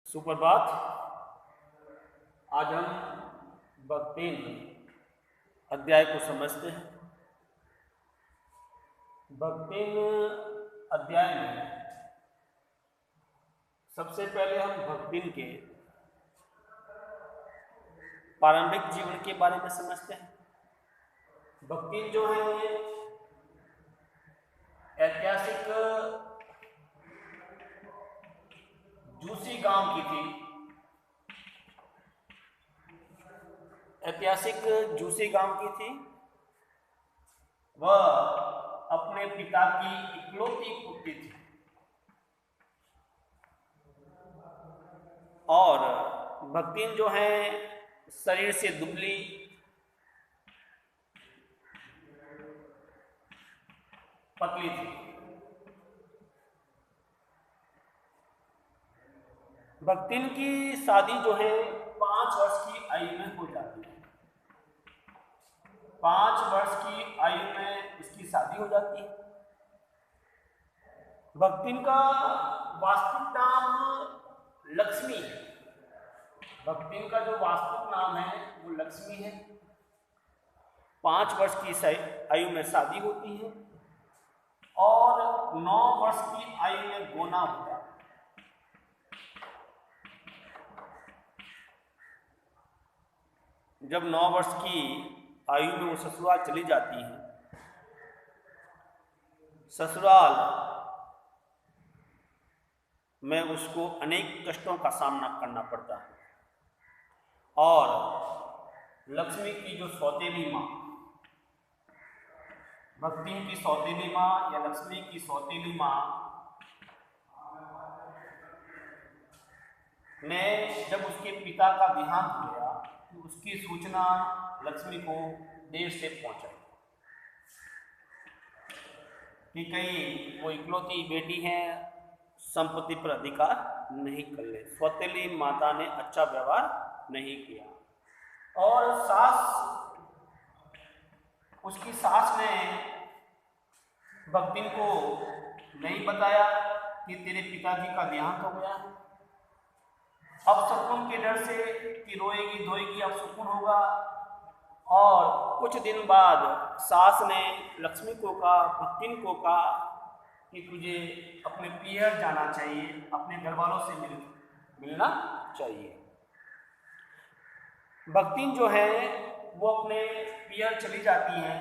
सुप्रभात। आज हम भक्ति अध्याय को समझते हैं। भक्ति अध्याय में सबसे पहले हम भक्ति के प्रारंभिक जीवन के बारे में समझते हैं। भक्ति जो है ऐतिहासिक जूसी गांव की थी। ऐतिहासिक जूसी गांव की थी। वह अपने पिता की इकलौती पुत्री थी और भक्तिन जो है शरीर से दुबली, पतली थी। भक्तिन की शादी जो है 5 वर्ष की आयु में हो जाती है। 5 वर्ष की आयु में इसकी शादी हो जाती है। भक्तिन का वास्तविक नाम लक्ष्मी है। भक्तिन का जो वास्तविक नाम है वो लक्ष्मी है। 5 वर्ष की आयु में शादी होती है और 9 वर्ष की आयु में गोना होता है। जब 9 वर्ष की आयु में वो ससुराल चली जाती है, ससुराल में उसको अनेक कष्टों का सामना करना पड़ता है और लक्ष्मी की जो सौतेली माँ, भक्ति की सौतेली माँ या लक्ष्मी की सौतेली माँ ने जब उसके पिता का देहांत हो गया तो उसकी सूचना लक्ष्मी को देर से पहुंचाई कि कहीं वो इकलौती बेटी है, संपत्ति पर अधिकार नहीं कर ले। सौतेली माता ने अच्छा व्यवहार नहीं किया और उसकी सास ने भक्तिन को नहीं बताया कि तेरे पिताजी का देहांत हो गया। अब सुकून के डर से कि रोएगी धोएगी, अब सुकून होगा। और कुछ दिन बाद सास ने लक्ष्मी को कहा, भक्तिन को कहा कि तुझे अपने पियर जाना चाहिए, अपने घर वालों से मिलना चाहिए। भक्तिन जो है वो अपने पियर चली जाती हैं।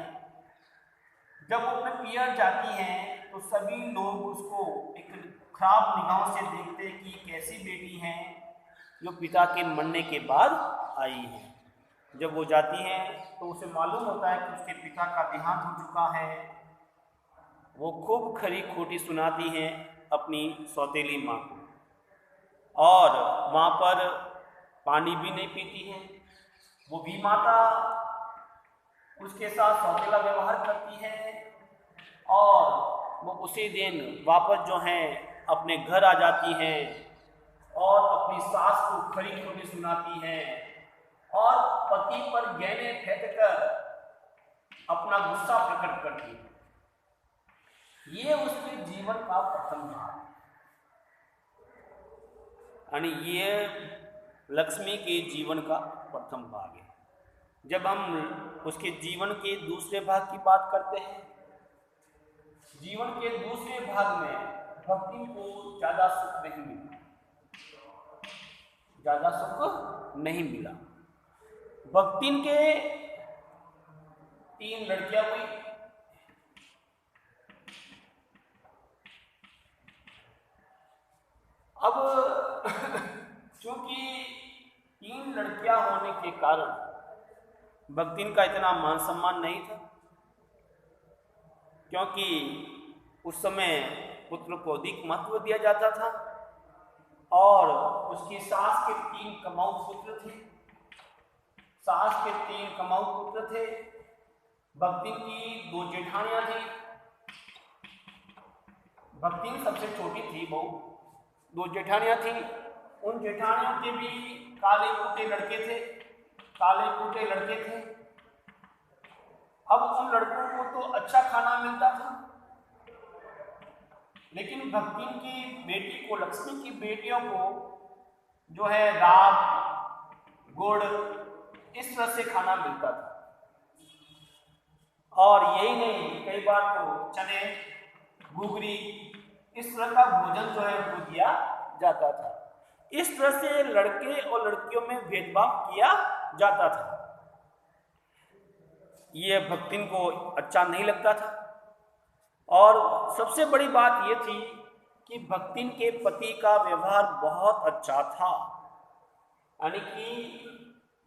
जब वो अपने पियर जाती हैं तो सभी लोग उसको एक खराब निगाहों से देखते कि कैसी बेटी है जो पिता के मरने के बाद आई है। जब वो जाती है तो उसे मालूम होता है कि उसके पिता का देहांत हो चुका है। वो खूब खरी खोटी सुनाती है अपनी सौतेली माँ को और वहाँ पर पानी भी नहीं पीती है। वो भी माता उसके साथ सौतेला व्यवहार करती है और वो उसी दिन वापस जो है अपने घर आ जाती हैं और अपनी सास को खरी खोटी सुनाती है और पति पर गहने फेंककर अपना गुस्सा प्रकट करती है। ये उसके जीवन का प्रथम भाग है, यानी ये लक्ष्मी के जीवन का प्रथम भाग है। जब हम उसके जीवन के दूसरे भाग की बात करते हैं, जीवन के दूसरे भाग में भक्ति को ज्यादा सुख नहीं मिला। भक्तिन के 3 लड़कियां हुई। अब चूंकि 3 लड़कियां होने के कारण भक्तिन का इतना मान सम्मान नहीं था, क्योंकि उस समय पुत्र को अधिक महत्व दिया जाता था और उसकी सास के 3 कमाऊ पुत्र थे। सास के 3 कमाऊ पुत्र थे। भक्तिन की 2 जेठानियां थी। भक्तिन सबसे छोटी थी, बहू। 2 जेठानियां थी। उन जेठानियों के भी काले कूटे लड़के थे। अब उन लड़कों को तो अच्छा खाना मिलता था, लेकिन भक्तिन की बेटी को, लक्ष्मी की बेटियों को जो है राब, गुड़, इस तरह से खाना मिलता था। और यही नहीं, कई बार तो चने, घुघरी, इस तरह का भोजन जो है वो दिया जाता था। इस तरह से लड़के और लड़कियों में भेदभाव किया जाता था। ये भक्तिन को अच्छा नहीं लगता था। और सबसे बड़ी बात ये थी कि भक्तिन के पति का व्यवहार बहुत अच्छा था। यानी कि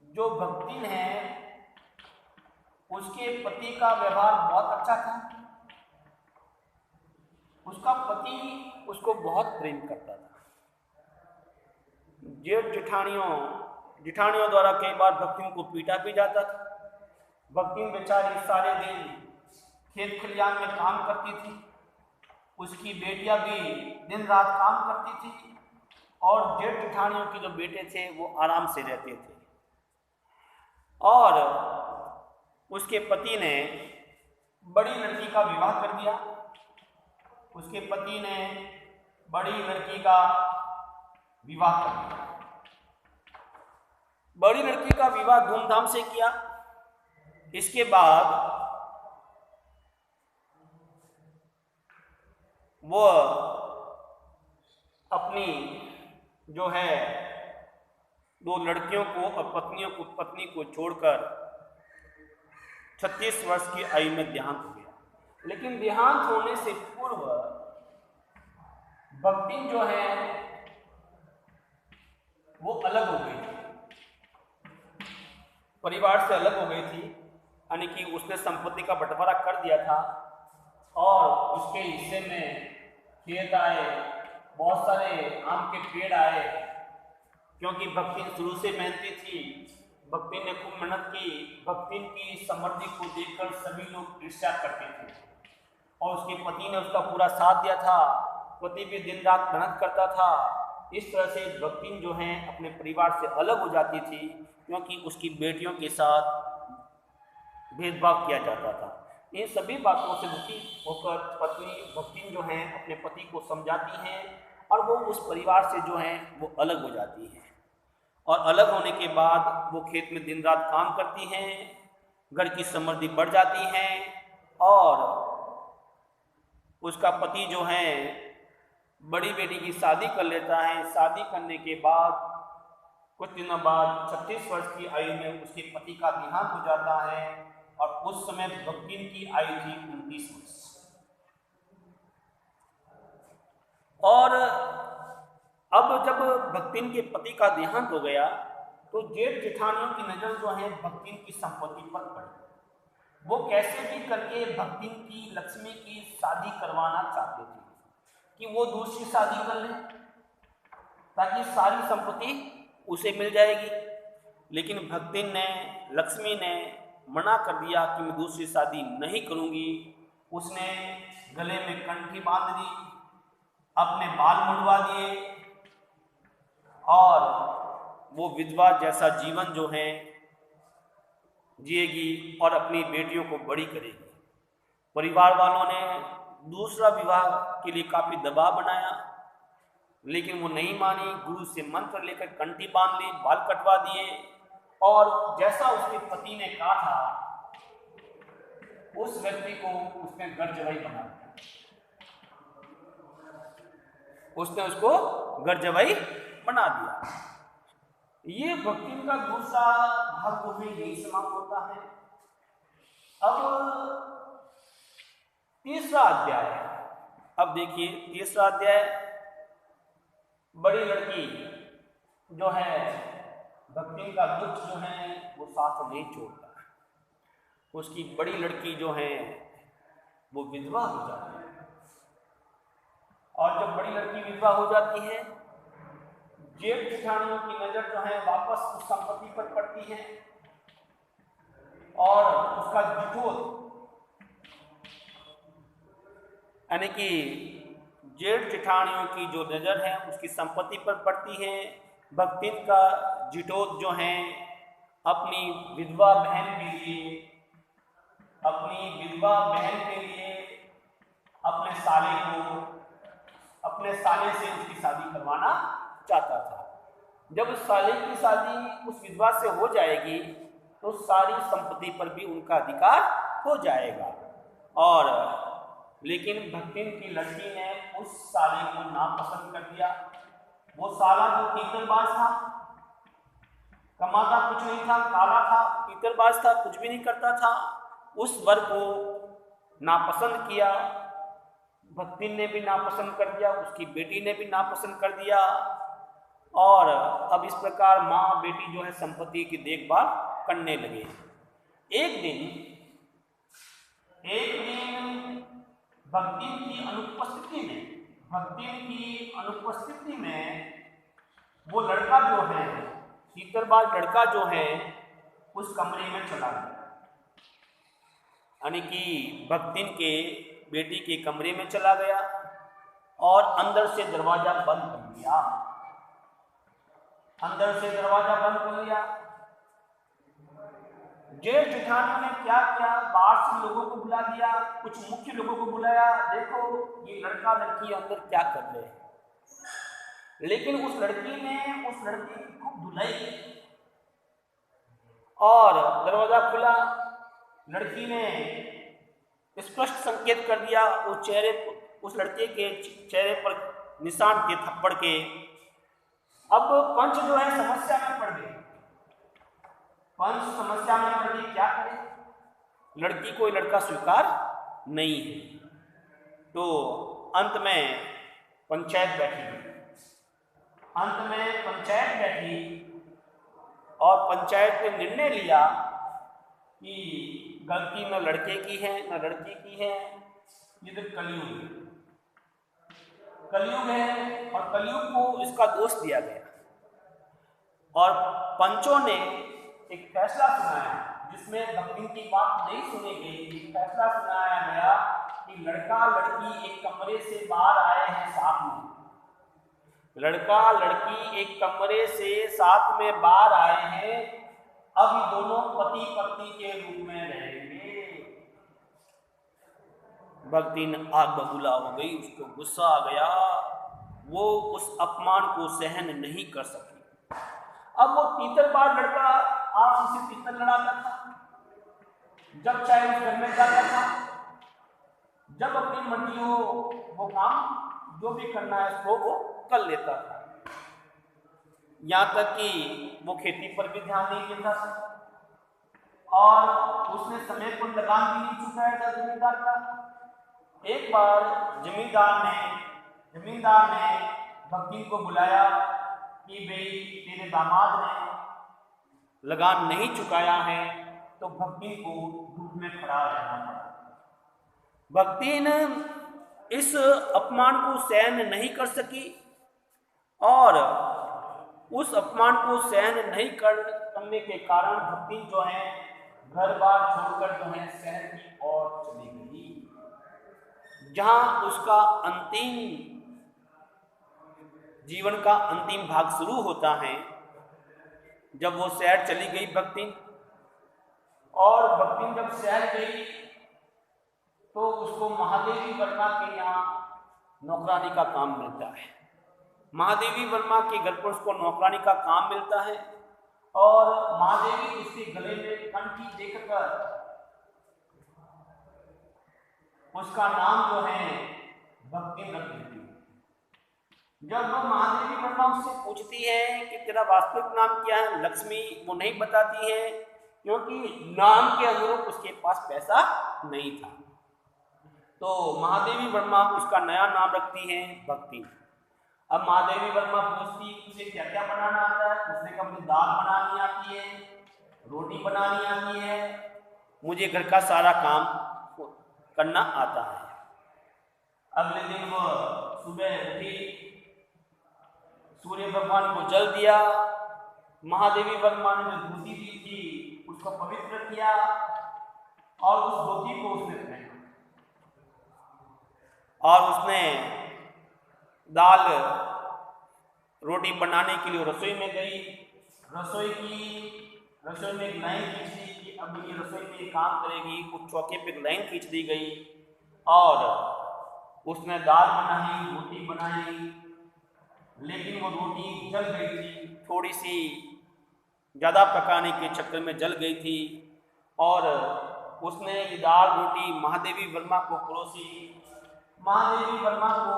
जो भक्तिन है उसके पति का व्यवहार बहुत अच्छा था। उसका पति उसको बहुत प्रेम करता था। जेठ जिठानियों द्वारा कई बार भक्तिन को पीटा भी जाता था। भक्तिन बेचारी सारे दिन खेत खलियान में काम करती थी। उसकी बेटियां भी दिन रात काम करती थी। और जेठ जिठानियों के जो बेटे थे वो आराम से रहते थे। और उसके पति ने बड़ी लड़की का विवाह कर दिया। उसके पति ने बड़ी लड़की का विवाह कर दिया। बड़ी लड़की का विवाह धूमधाम से किया। इसके बाद वो अपनी जो है दो लड़कियों को और पत्नी को छोड़कर 36 वर्ष की आयु में देहांत हो गया। लेकिन देहांत होने से पूर्व भक्तिन जो है वो अलग हो गई थी, परिवार से अलग हो गई थी। यानी कि उसने संपत्ति का बंटवारा कर दिया था और उसके हिस्से में खेत आए, बहुत सारे आम के पेड़ आए। क्योंकि भक्तिन शुरू से मेहनती थी, भक्तिन ने खूब मेहनत की। भक्तिन की समृद्धि को देखकर सभी लोग ईर्ष्या करते थे और उसके पति ने उसका पूरा साथ दिया था। पति भी दिन रात मेहनत करता था। इस तरह से भक्तिन जो है अपने परिवार से अलग हो जाती थी, क्योंकि उसकी बेटियों के साथ भेदभाव किया जाता था। इन सभी बातों से दुखी होकर पत्नी भक्तिन जो है अपने पति को समझाती हैं और वो उस परिवार से जो है वो अलग हो जाती हैं। और अलग होने के बाद वो खेत में दिन रात काम करती हैं, घर की समृद्धि बढ़ जाती है। और उसका पति जो है बड़ी बेटी की शादी कर लेता है। शादी करने के बाद कुछ दिनों बाद 36 वर्ष की आयु में उसके पति का देहांत हो जाता है और उस समय भक्तिन की आयु थी 29 वर्ष। और अब जब भक्तिन के पति का देहांत हो गया तो जेठ जेठानियों की नज़र जो है भक्तिन की संपत्ति पर पड़ी। वो कैसे भी करके भक्तिन की लक्ष्मी की शादी करवाना चाहते थे कि वो दूसरी शादी कर ले ताकि सारी संपत्ति उसे मिल जाएगी। लेकिन भक्तिन ने, लक्ष्मी ने मना कर दिया कि मैं दूसरी शादी नहीं करूँगी। उसने गले में कंठी बांध दी, अपने बाल मुड़वा दिए और वो विधवा जैसा जीवन जो है जिएगी और अपनी बेटियों को बड़ी करेगी। परिवार वालों ने दूसरा विवाह के लिए काफ़ी दबाव बनाया, लेकिन वो नहीं मानी। गुरु से मंत्र लेकर कंठी बांध ली, बाल कटवा दिए और जैसा उसके पति ने कहा था उस व्यक्ति को उसने घर जवाई बना दिया। उसने उसको घर जवाई बना दिया। ये भक्ति का दूसरा भाग जो है यही समाप्त होता है। अब तीसरा अध्याय, अब देखिए तीसरा अध्याय, बड़ी लड़की जो है भक्ति का दुख जो है वो साथ नहीं छोड़ता। उसकी बड़ी लड़की जो है वो विधवा हो जाती है और जब बड़ी लड़की विधवा हो जाती है जेठ जेठानियों की नजर जो है वापस उस संपत्ति पर पड़ती है और उसका जिठोत यानी कि जेठ जेठानियों की जो नज़र है उसकी संपत्ति पर पड़ती है। भक्तिन का जिठोत जो है अपनी विधवा बहन के लिए, अपने साले से उसकी शादी करवाना चाहता था। जब उस साले की शादी उस विधवा से हो जाएगी तो सारी संपत्ति पर भी उनका अधिकार हो जाएगा। और लेकिन भक्तिन की लड़की ने उस साले को नापसंद कर दिया। वो साला जो तीतरबाज था, कमाता कुछ नहीं था, काला था, तीतरबाज था, कुछ भी नहीं करता था, उस वर को नापसंद किया। भक्तिन ने भी नापसंद कर दिया, उसकी बेटी ने भी नापसंद कर दिया। और अब इस प्रकार माँ बेटी जो है संपत्ति की देखभाल करने लगे। एक दिन भक्तिन की अनुपस्थिति में वो लड़का जो है, तीतरबाज लड़का जो है, उस कमरे में चला गया, यानी कि भक्तिन के बेटी के कमरे में चला गया और अंदर से दरवाजा बंद कर दिया। जेठ जेठानियों ने क्या किया, बाहर से लोगों को बुला दिया, कुछ मुख्य लोगों को बुलाया, देखो ये लड़का लड़की अंदर क्या कर रहे हैं। लेकिन उस लड़की की खूब धुलाई की और दरवाजा खुला, लड़की ने स्पष्ट संकेत कर दिया, उस लड़के के चेहरे पर निशान थे थप्पड़ के। अब पंच जो है समस्या में पड़ गई। क्या करे, लड़की को लड़का स्वीकार नहीं है। तो अंत में पंचायत बैठी और पंचायत ने निर्णय लिया कि गलती न लड़के की है न लड़की की है, ये तो कलयुग है और कलयुग को इसका दोष दिया गया। और पंचों ने एक फैसला सुनाया जिसमें भक्तिन की बात नहीं सुनी गई। फैसला सुनाया गया कि लड़का लड़की एक कमरे से बाहर आए हैं साथ में, लड़का लड़की एक कमरे से साथ में बाहर आए हैं, अब ये दोनों पति पत्नी के रूप में रहेंगे। भक्तिन आग बबूला हो गई, उसको गुस्सा आ गया, वो उस अपमान को सहन नहीं कर सकी। अब वो तीतरबाज लड़का आराम से तीतर लड़ाता था, जब चाहे उस घर में जाता था, जब अपनी मर्जी हो वो काम जो भी करना है उसको वो कर लेता था। यहाँ तक कि वो खेती पर भी ध्यान नहीं देता था और उसने समय पर लगान भी नहीं चुकाया था जमींदार का। एक बार जमींदार ने भक्तिन को बुलाया कि भाई तेरे दामाद ने लगान नहीं चुकाया है, तो भक्तिन को धूप में खड़ा रहना पड़ा। भक्तिन इस अपमान को सहन नहीं कर सकी और उस अपमान को सहन नहीं करने के कारण भक्तिन जो है घर बार छोड़कर जो है शहर की ओर चली गई, जहां उसका अंतिम जीवन का अंतिम भाग शुरू होता है। जब वो शहर चली गई भक्तिन, और भक्तिन जब शहर गई तो उसको महादेवी वर्मा के यहाँ नौकरानी का काम मिलता है। महादेवी वर्मा के घर पर उसको नौकरानी का काम मिलता है और महादेवी उसके गले में कंठी देखकर उसका नाम जो है भक्तिन रख देती है। जब वो महादेवी वर्मा उससे पूछती है कि तेरा वास्तविक नाम क्या है, लक्ष्मी वो नहीं बताती है क्योंकि नाम के अनुरूप उसके पास पैसा नहीं था। तो महादेवी वर्मा उसका नया नाम रखती है भक्ति। अब महादेवी वर्मा पूछती तुझे क्या क्या बनाना आता है, उसने कहा मुझे दाल बनानी आती है, रोटी बनानी आती है, मुझे घर का सारा काम करना आता है। अगले दिन वो सुबह उठी, सूर्य भगवान को जल दिया, महादेवी वर्मा ने जो धोती दी थी उसको पवित्र किया और उस धोती को उसने पहना और उसने दाल रोटी बनाने के लिए रसोई में गई। रसोई में एक लाइन खींच दी कि अब ये रसोई में काम करेगी। कुछ चौके पे एक लाइन खींच दी गई और उसने दाल बनाई, रोटी बनाई, लेकिन वो रोटी जल गई थी, थोड़ी सी ज़्यादा पकाने के चक्कर में जल गई थी और उसने ये दाल रोटी महादेवी वर्मा को परोसी। महादेवी वर्मा को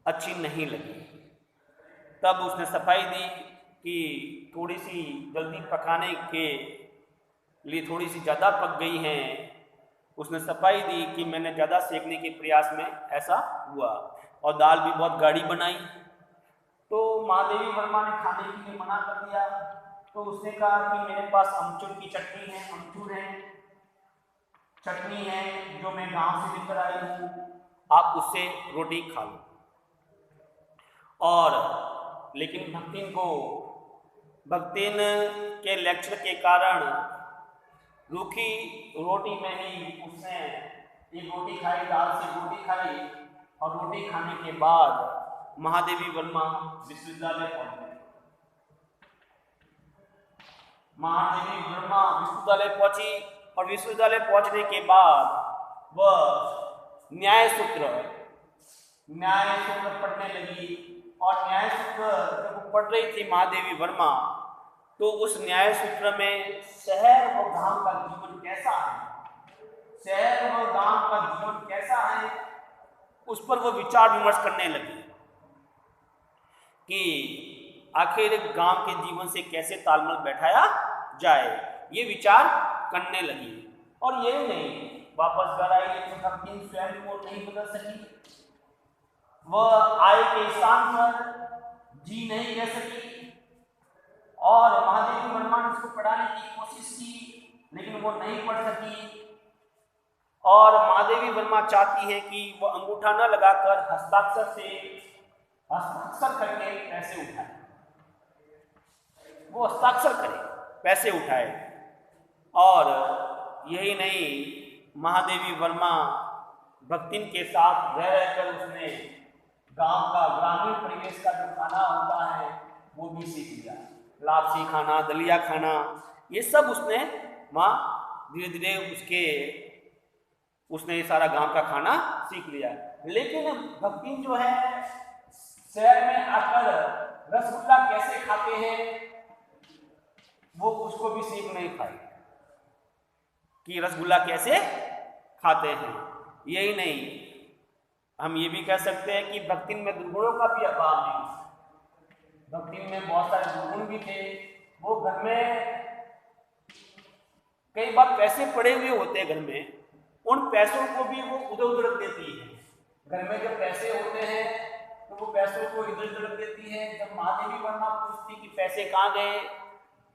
अच्छी नहीं लगी। तब उसने सफाई दी कि थोड़ी सी जल्दी पकाने के लिए थोड़ी सी ज़्यादा पक गई हैं। उसने सफाई दी कि मैंने ज़्यादा सेकने के प्रयास में ऐसा हुआ और दाल भी बहुत गाढ़ी बनाई। तो महादेवी वर्मा ने खाने के लिए मना कर दिया। तो उसने कहा कि मेरे पास अमचूर की चटनी है, अमचूर है, चटनी है जो मैं गांव से लेकर आई हूँ, आप उससे रोटी खा लो। और लेकिन भक्तिन के लेक्चर के कारण रूखी रोटी में ही उसने एक रोटी खाई, दाल से रोटी खाई और रोटी खाने के बाद महादेवी वर्मा विश्वविद्यालय पहुंच गए। महादेवी वर्मा विश्वविद्यालय पहुंची और विश्वविद्यालय पहुंचने के बाद वह न्याय सूत्र पढ़ने लगी। और न्याय सूत्र जब वो पढ़ रही थी महादेवी वर्मा, तो उस न्याय सूत्र में शहर व गांव का जीवन कैसा है, शहर व गांव का जीवन कैसा है, उस पर वो विचार विमर्श करने लगी कि आखिर गांव के जीवन से कैसे तालमेल बैठाया जाए, ये विचार करने लगी। और ये नहीं, वापस घर आई तो भक्तिन स्वयं को नहीं बदल सकी, वह आय के स्थान पर जी नहीं रह सकी। और महादेवी वर्मा ने उसको पढ़ाने की कोशिश की लेकिन वो नहीं पढ़ सकी। और महादेवी वर्मा चाहती है कि वो अंगूठा न लगाकर हस्ताक्षर करके पैसे उठाए, वो हस्ताक्षर करे, पैसे उठाए। और यही नहीं, महादेवी वर्मा भक्तिन के साथ रह रहकर उसने गांव का ग्रामीण परिवेश का जो खाना होता है वो भी सीख लिया। लापसी खाना, दलिया खाना, ये सब उसने धीरे धीरे उसने ये सारा गांव का खाना सीख लिया। लेकिन भक्तिन जो है शहर में आकर रसगुल्ला कैसे खाते हैं वो उसको भी सीख नहीं पाई कि रसगुल्ला कैसे खाते हैं। यही नहीं, हम ये भी कह सकते हैं कि भक्तिन में दुर्गुणों का भी अभाव नहीं। भक्तिन में बहुत सारे दुर्गुण भी थे। वो घर में कई बार पैसे पड़े हुए होते हैं घर में, उन पैसों को भी वो उधर उधर रख देती है। घर में जब पैसे होते हैं तो वो पैसों को इधर उधर रख देती है। जब महादेवी वर्मा पूछती कि पैसे कहाँ गए,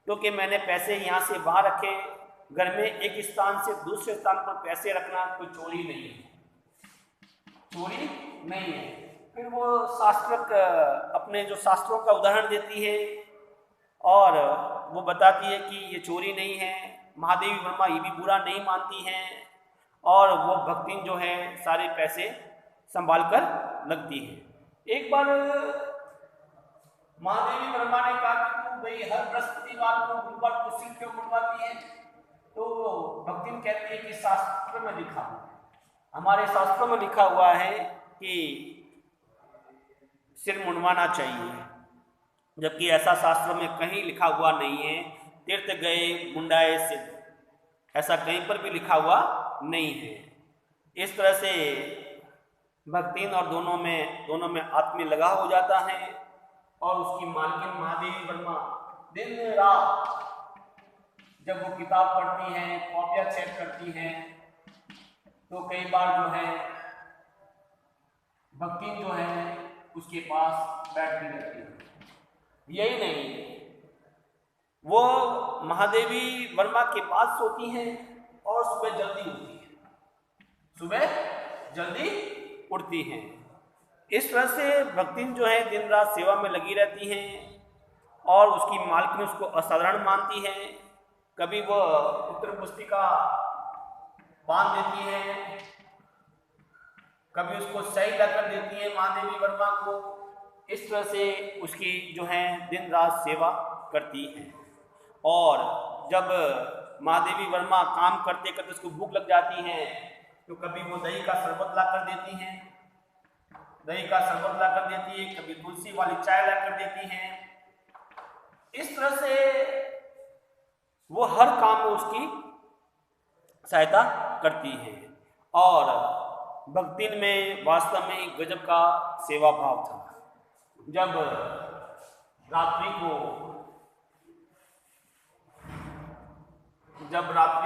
तो कि मैंने पैसे यहाँ से वहाँ रखे। घर में एक स्थान से दूसरे स्थान पर पैसे रखना कोई चोरी नहीं है, चोरी नहीं है। फिर वो शास्त्रक अपने जो शास्त्रों का उदाहरण देती है और वो बताती है कि ये चोरी नहीं है। महादेवी वर्मा ये भी बुरा नहीं मानती हैं और वो भक्तिन जो है सारे पैसे संभाल कर लगती है। एक बार महादेवी वर्मा ने कहा कि तू भाई हर बृहस्पतिवार को गुरुवार को सिर क्यों मुंडवाती है? तो भक्तिन कहती है कि शास्त्र में लिखा हुआ है, हमारे शास्त्रों में लिखा हुआ है कि सिर मुंडवाना चाहिए, जबकि ऐसा शास्त्रों में कहीं लिखा हुआ नहीं है। तीर्थ गए मुंडाए सिर, ऐसा कहीं पर भी लिखा हुआ नहीं है। इस तरह से भक्तिन और दोनों में आत्मीय लगाव हो जाता है। और उसकी मालकिन महादेवी वर्मा दिन रात जब वो किताब पढ़ती हैं, कॉपियाँ चेक करती हैं, तो कई बार जो है भक्तिन जो है उसके पास बैठती रहती है। यही नहीं, वो महादेवी वर्मा के पास सोती हैं और सुबह जल्दी उठती हैं। इस तरह से भक्तिन जो है दिन रात सेवा में लगी रहती हैं और उसकी मालकिन उसको असाधारण मानती है। कभी वो पुत्र पुस्तिका बांध देती है, कभी उसको सही कर देती है महादेवी वर्मा को। इस तरह से उसकी जो है दिन रात सेवा करती है। और जब महादेवी वर्मा काम करते करते उसको भूख लग जाती है तो कभी वो दही का शरबत ला कर देती हैं, दही का शरबत ला कर देती है, कभी तुलसी वाली चाय ला कर देती हैं। इस तरह से वो हर काम में उसकी सहायता करती है। और भक्तिन में वास्तव में गजब का सेवा भाव था। जब रात्रि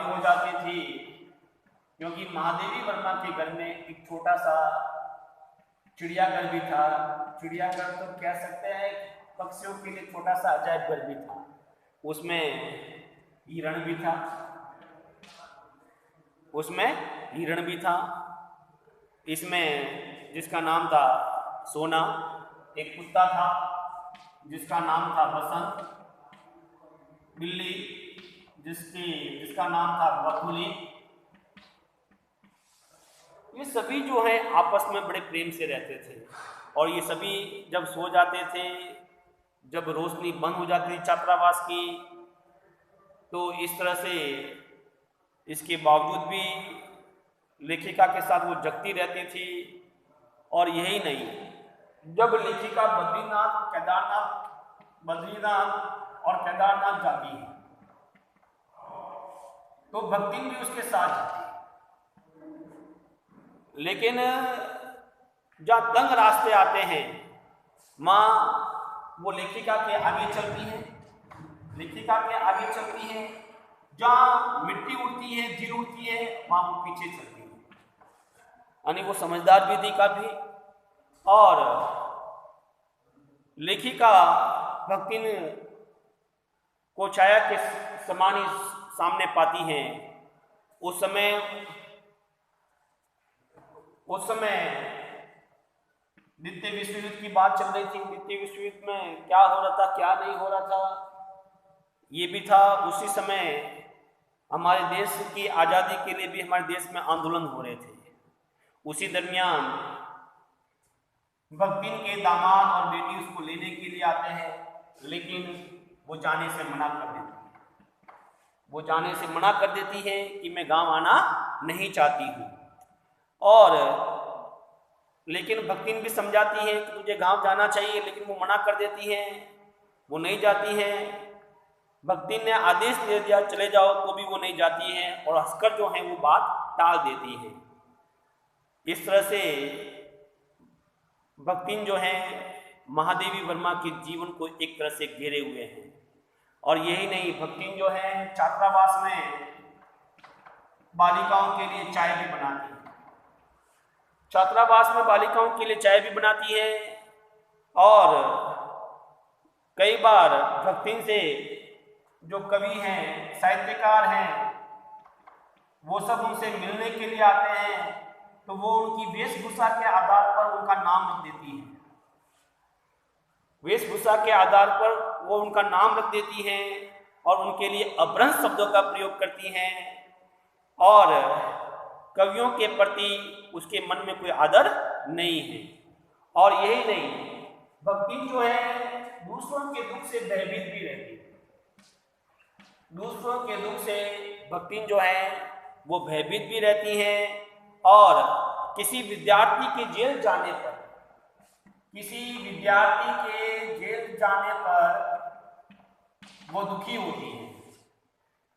हो जाती थी, क्योंकि महादेवी वर्मा के घर में एक छोटा सा चिड़ियाघर भी था। चिड़ियाघर तो कह सकते हैं, पक्षियों के लिए छोटा सा अजायब घर भी था। उसमें हिरण भी था, इसमें जिसका नाम था सोना, एक कुत्ता था जिसका नाम था बसंत, बिल्ली जिसका नाम था बकुली। ये सभी जो है आपस में बड़े प्रेम से रहते थे। और ये सभी जब सो जाते थे, जब रोशनी बंद हो जाती थी छात्रावास की, तो इस तरह से इसके बावजूद भी लेखिका के साथ वो जगती रहती थी। और यही नहीं, जब लेखिका बद्रीनाथ और केदारनाथ जाती है तो भक्तिन भी उसके साथ जाती है। लेकिन जहाँ तंग रास्ते आते हैं, माँ वो लेखिका के आगे चलती है, जहाँ मिट्टी उड़ती है, धीर उड़ती है, वहाँ वो पीछे चलती है। यानी वो समझदार भी थी काफी। और लेखिका भक्तिन को छाया के समान ही सामने पाती हैं। उस समय द्वितीय विश्व युद्ध की बात चल रही थी। द्वितीय विश्व युद्ध में क्या हो रहा था, क्या नहीं हो रहा था, ये भी था। उसी समय हमारे देश की आज़ादी के लिए भी हमारे देश में आंदोलन हो रहे थे। उसी दरमियान भक्तिन के दामाद और बेटी उसको लेने के लिए आते हैं, लेकिन वो जाने से मना कर देती है कि मैं गांव आना नहीं चाहती हूँ। और लेकिन भक्तिन भी समझाती है कि तुझे गांव जाना चाहिए, लेकिन वो मना कर देती है, वो नहीं जाती है। भक्तिन ने आदेश दे दिया चले जाओ, तो भी वो नहीं जाती है और हंसकर जो है वो बात टाल देती है। इस तरह से भक्तिन जो है महादेवी वर्मा के जीवन को एक तरह से घेरे हुए हैं। और यही नहीं, भक्तिन जो है छात्रावास में बालिकाओं के लिए चाय भी बनाती है। और कई बार भक्तिन से जो कवि हैं, साहित्यकार हैं, वो सब उनसे मिलने के लिए आते हैं, तो वो उनकी वेशभूषा के आधार पर उनका नाम रख देती है। और उनके लिए अपभ्रंश शब्दों का प्रयोग करती हैं। और कवियों के प्रति उसके मन में कोई आदर नहीं है। और यही नहीं, भक्तिन जो है दूसरों के दुख से भयभीत भी रहती है। भक्तिन जो है वो भयभीत भी रहती हैं। और किसी विद्यार्थी के जेल जाने पर वो दुखी होती है,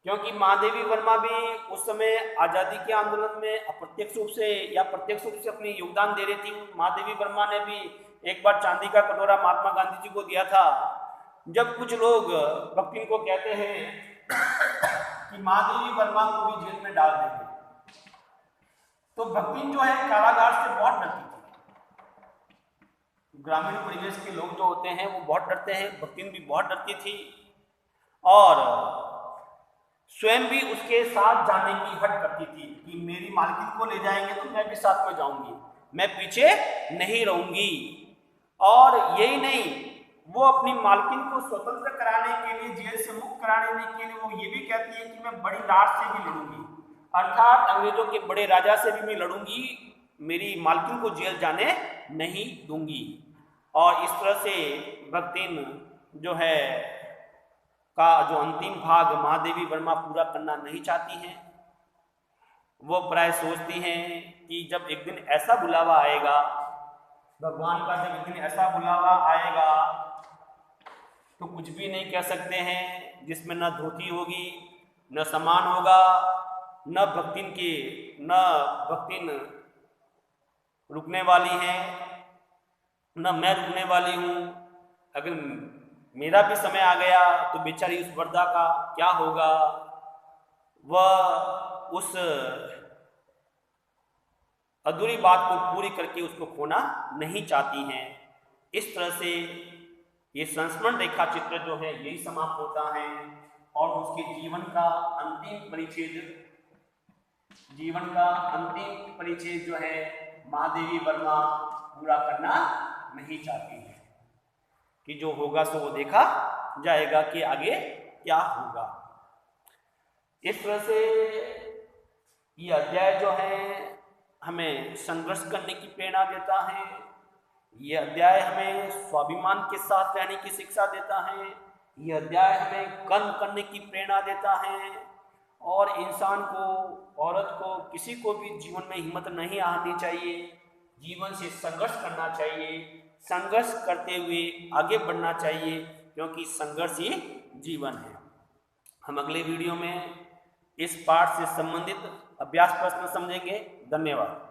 क्योंकि महादेवी वर्मा भी उस समय आज़ादी के आंदोलन में अप्रत्यक्ष रूप से या प्रत्यक्ष रूप से अपनी योगदान दे रही थी। महादेवी वर्मा ने भी एक बार चांदी का कटोरा महात्मा गांधी जी को दिया था। जब कुछ लोग भक्तिन को कहते हैं कि महादेवी वर्मा को भी जेल में डाल देंगे, तो भक्तिन जो है कारागार से बहुत डरती थी। ग्रामीण परिवेश के लोग जो होते हैं वो बहुत डरते हैं, भक्तिन भी बहुत डरती थी। और स्वयं भी उसके साथ जाने की हट करती थी कि मेरी मालकिन को ले जाएंगे तो मैं भी साथ में जाऊंगी, मैं पीछे नहीं रहूंगी। और यही नहीं, वो अपनी मालकिन को स्वतंत्र कराने के लिए, जेल से मुक्त कराने के लिए वो ये भी कहती है कि मैं बड़ी लाट से भी लड़ूंगी, अर्थात अंग्रेजों के बड़े राजा से भी मैं लड़ूंगी, मेरी मालकिन को जेल जाने नहीं दूंगी। और इस तरह से भक्तिन जो है का जो अंतिम भाग महादेवी वर्मा पूरा करना नहीं चाहती हैं। वो प्राय सोचती हैं कि जब एक दिन ऐसा बुलावा आएगा भगवान का जब एक दिन ऐसा बुलावा आएगा तो कुछ भी नहीं कह सकते हैं, जिसमें न धोती होगी, न सम्मान होगा, न भक्तिन रुकने वाली है, न मैं रुकने वाली हूँ। अगर मेरा भी समय आ गया तो बेचारी उस वृद्धा का क्या होगा। वह उस अधूरी बात को पूरी करके उसको खोना नहीं चाहती हैं। इस तरह से ये संस्मरण रेखा चित्र जो है यही समाप्त होता है और उसके जीवन का अंतिम परिच्छेद जो है महादेवी वर्मा पूरा करना नहीं चाहती है कि जो होगा सो वो देखा जाएगा कि आगे क्या होगा। इस तरह से ये अध्याय जो है हमें संघर्ष करने की प्रेरणा देता है। ये अध्याय हमें स्वाभिमान के साथ रहने की शिक्षा देता है। ये अध्याय हमें कर्म करने की प्रेरणा देता है और इंसान को, औरत को, किसी को भी जीवन में हिम्मत नहीं हारनी चाहिए, जीवन से संघर्ष करना चाहिए, संघर्ष करते हुए आगे बढ़ना चाहिए, क्योंकि संघर्ष ही जीवन है। हम अगले वीडियो में इस पाठ से संबंधित अभ्यास प्रश्न समझेंगे। धन्यवाद।